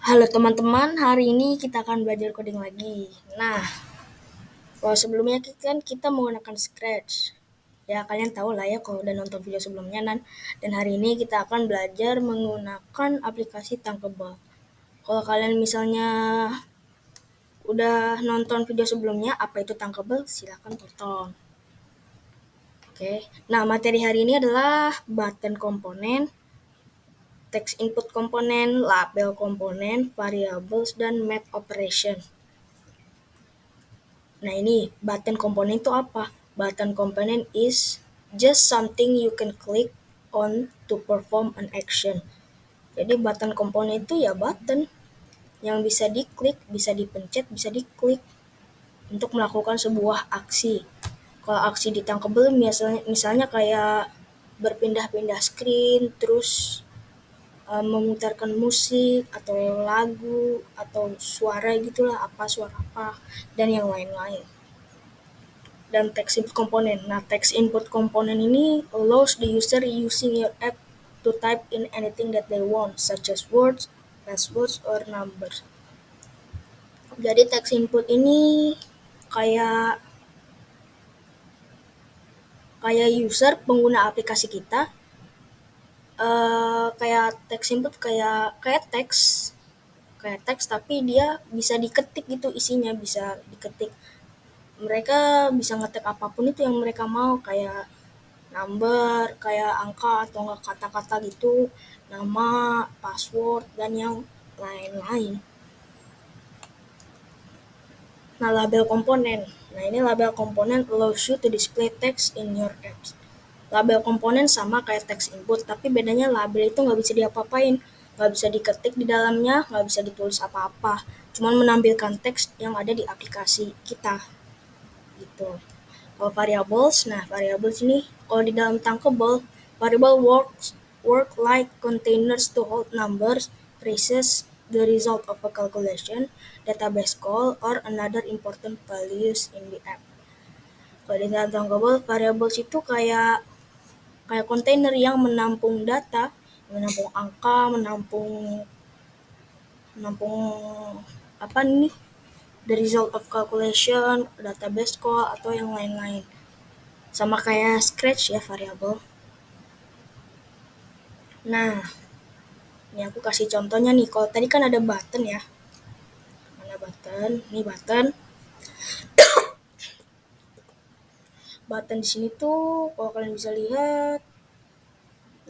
Halo teman-teman, hari ini kita akan belajar coding lagi. Nah, kalau sebelumnya kan kita menggunakan Scratch. Ya, kalian tahu lah ya kalau udah nonton video sebelumnya. Dan hari ini kita akan belajar menggunakan aplikasi Thunkable. Kalau kalian misalnya udah nonton video sebelumnya, apa itu Thunkable, silahkan tonton. Oke, nah materi hari ini adalah button komponen, text input komponen, label komponen, variables, dan math operation. Nah ini button component itu apa? Button component is just something you can click on to perform an action. Jadi button component itu ya button yang bisa diklik, bisa dipencet, bisa diklik untuk melakukan sebuah aksi. Kalau aksi di Thunkable misalnya kayak berpindah-pindah screen, terus memutarkan musik atau lagu atau suara gitulah, apa suara apa dan yang lain-lain. Dan text input component. Nah, text input component ini allows the user using your app to type in anything that they want, such as words, passwords, or numbers. Jadi text input ini kayak kayak user pengguna aplikasi kita, kayak text input kayak teks tapi dia bisa diketik gitu, isinya bisa diketik. Mereka bisa ngetik apapun itu yang mereka mau, kayak number, kayak angka atau enggak kata-kata gitu, nama, password, dan yang lain-lain. Nah, label komponen. Nah, ini label komponen allows you to display text in your apps. Label komponen sama kayak text input, tapi bedanya label itu nggak bisa diapa-apain, nggak bisa diketik di dalamnya, nggak bisa ditulis apa-apa, cuman menampilkan teks yang ada di aplikasi kita, gitu. Kalau variables, nah variables ini kalau di dalam Thunkable, variable work like containers to hold numbers, phrases, the result of a calculation, database call, or another important values in the app. Kalau di dalam Thunkable, variables itu kayak kontainer yang menampung data, menampung angka, menampung menampung apa nih, the result of calculation, database call, atau yang lain-lain. Sama kayak Scratch ya, variabel. Nah, ini aku kasih contohnya nih. Kalau tadi kan ada button ya. Mana button? Ini button. Button di sini tuh kalau kalian bisa lihat,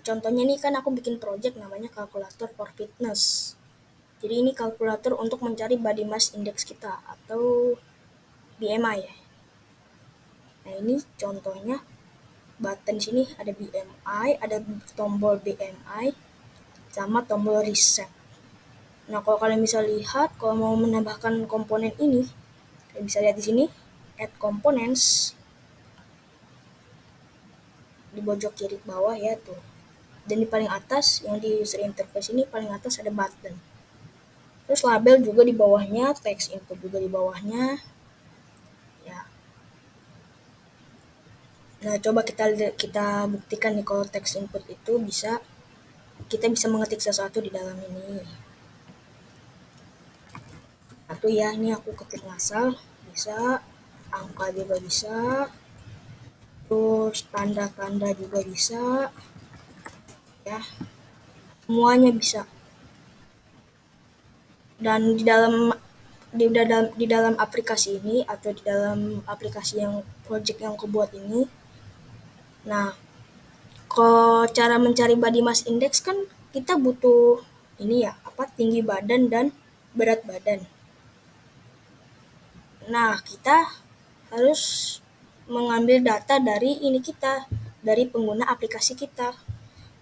contohnya nih kan aku bikin project namanya kalkulator for fitness. Jadi ini kalkulator untuk mencari body mass index kita atau BMI ya. Nah, ini contohnya button sini ada BMI, ada tombol BMI sama tombol reset. Nah, kalau kalian bisa lihat, kalau mau menambahkan komponen ini, kalian bisa lihat di sini, add components, di pojok kiri bawah ya tuh. Dan di paling atas, yang di user interface ini, paling atas ada button. Terus label juga di bawahnya, text input juga di bawahnya. Ya. Nah, coba kita buktikan nih kalau text input itu kita bisa mengetik sesuatu di dalam ini. Satu ya, ini aku ketik ngasal, bisa, angka juga bisa, terus tanda-tanda juga bisa, ya, semuanya bisa. Dan di dalam aplikasi ini atau di dalam aplikasi yang project yang aku buat ini, nah, kalau cara mencari body mass index kan kita butuh ini ya, apa, tinggi badan dan berat badan. Nah, kita harus mengambil data dari ini kita, dari pengguna aplikasi kita.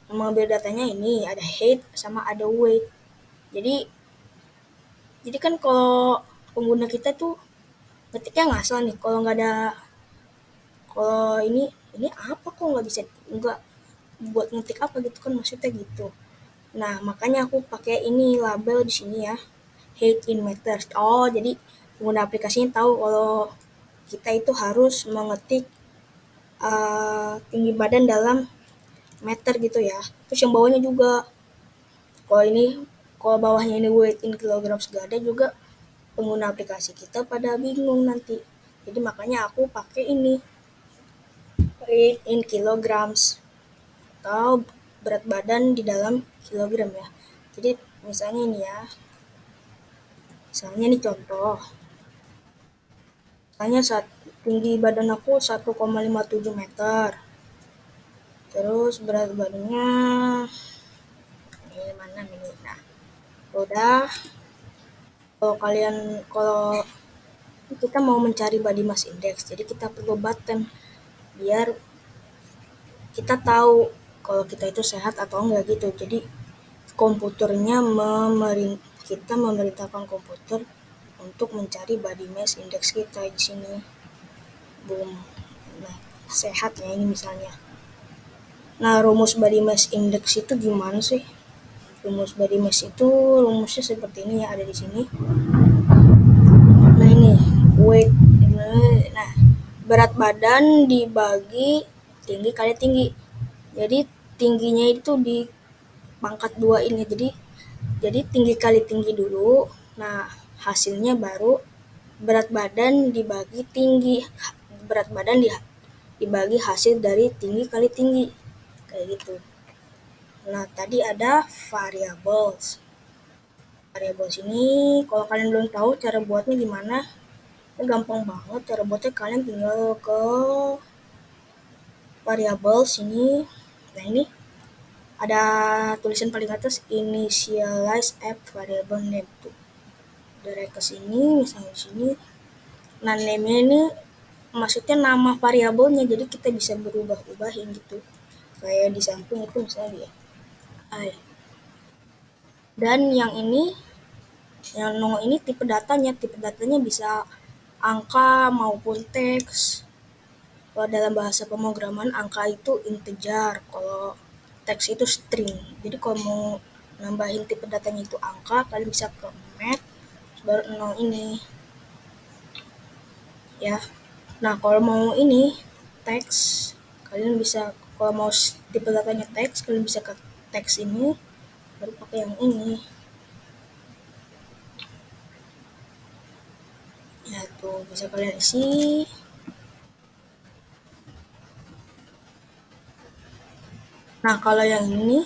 Mengambil datanya ini ada height sama ada weight. Jadi kan kalau pengguna kita tuh ngetiknya ngasal nih, kalau nggak ada, kalau ini apa kok nggak bisa, nggak buat ngetik apa gitu kan maksudnya gitu. Nah, makanya aku pakai ini label di sini ya, height in meters. Oh, jadi pengguna aplikasinya tahu kalau kita itu harus mengetik tinggi badan dalam meter gitu ya. Terus yang bawahnya juga, kalau ini Kalau bawahnya ini weight in kilograms gak ada juga, pengguna aplikasi kita pada bingung nanti. Jadi makanya aku pakai ini, weight in kilograms atau berat badan di dalam kilogram ya. Jadi misalnya ini ya, misalnya ini contoh, misalnya tinggi badan aku 1,57 meter, terus berat badannya ini mana ini. Nah, udah, kalau kita mau mencari body mass index, jadi kita perlu button biar kita tahu kalau kita itu sehat atau enggak gitu. Jadi komputernya kita memerintahkan komputer untuk mencari body mass index kita di sini. Boom. Nah, sehat ya ini misalnya. Nah, rumus body mass index itu gimana sih? Rumus body mass itu rumusnya seperti ini ya, ada di sini. Nah, ini weight. Nah, berat badan dibagi tinggi kali tinggi. Jadi tingginya itu di pangkat 2 ini. Jadi tinggi kali tinggi dulu. Nah, hasilnya baru berat badan dibagi tinggi. Berat badan dibagi hasil dari tinggi kali tinggi. Kayak gitu. Nah, tadi ada variables. Variables ini kalau kalian belum tahu cara buatnya gimana, itu gampang banget. Cara buatnya kalian tinggal ke variables ini. Nah, ini ada tulisan paling atas initialize app variable name tuh. Dari ke sini, misalnya di sini. Nah, name-nya ini maksudnya nama variabelnya, jadi kita bisa berubah-ubahin gitu. Kayak di samping itu misalnya dia. Dan yang nongol ini tipe datanya. Tipe datanya bisa angka maupun teks. Kalau dalam bahasa pemrograman angka itu integer, kalau teks itu string. Jadi kalau mau nambahin tipe datanya itu angka, kalian bisa ke math baru 0 ini. Ya. Nah, kalau mau ini teks, kalian bisa kalau mau tipe datanya teks, kalian bisa ke teks ini baru pakai yang ini. Ya tuh bisa kalian isi. Nah, kalau yang ini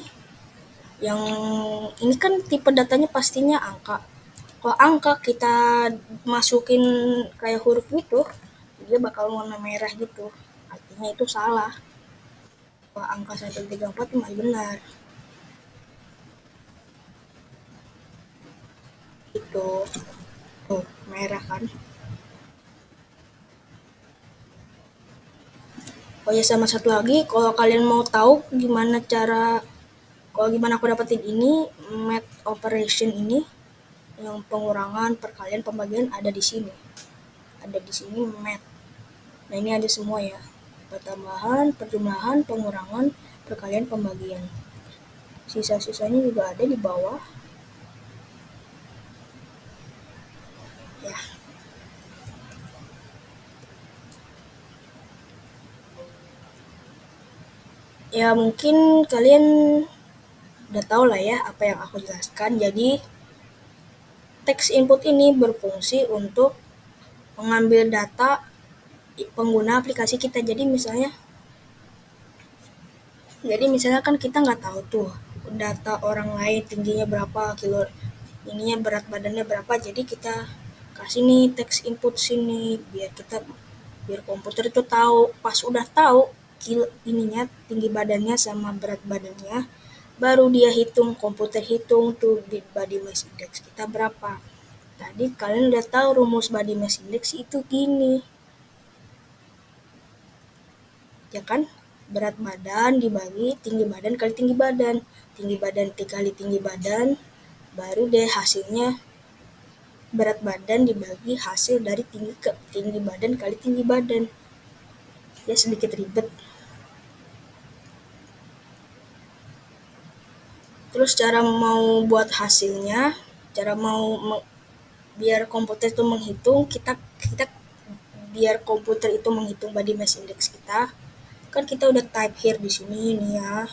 kan tipe datanya pastinya angka. Kalau angka kita masukin kayak huruf gitu, dia bakal warna merah gitu. Artinya itu salah. Kalau angka 134 masih benar. Itu tuh merah kan. Oh ya, sama satu lagi, kalau kalian mau tahu gimana aku dapetin ini math operation ini, yang pengurangan, perkalian, pembagian ada di sini. Ada di sini math. Nah, ini ada semua ya. Pertambahan, perjumlahan, pengurangan, perkalian, pembagian. Sisa-sisanya juga ada di bawah. Ya. Ya, mungkin kalian udah tahu lah ya apa yang aku jelaskan. Jadi teks input ini berfungsi untuk mengambil data pengguna aplikasi kita. Jadi misalnya kan kita nggak tahu tuh data orang lain tingginya berapa, ininya berat badannya berapa. Jadi kita kasih nih teks input sini biar komputer itu tahu. Pas udah tahu tinggi badannya sama berat badannya, baru dia komputer hitung tuh body mass index kita berapa. Tadi kalian udah tahu rumus body mass index itu gini, ya kan? Berat badan dibagi tinggi badan kali tinggi badan. Tinggi badan kali tinggi badan, baru deh hasilnya berat badan dibagi hasil dari tinggi badan kali tinggi badan. Ya sedikit ribet. Terus cara mau buat hasilnya, biar komputer itu menghitung, kita biar komputer itu menghitung body mass index kita, kan kita udah type here di sini nih ya,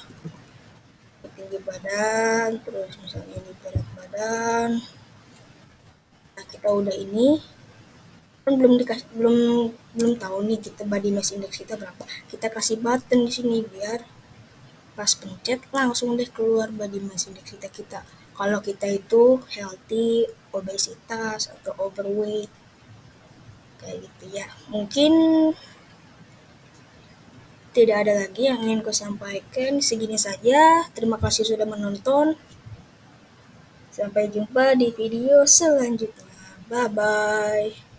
tinggi badan, terus misalnya ini berat badan. Dan nah, kita udah ini kan belum tahu nih kita body mass index kita berapa. Kita kasih button di sini biar pas pencet langsung deh keluar body mass index kita. Kalau kita itu healthy, obesitas atau overweight kayak gitu ya. Mungkin tidak ada lagi yang ingin ku sampaikan. Segini saja. Terima kasih sudah menonton. Sampai jumpa di video selanjutnya. Bye bye.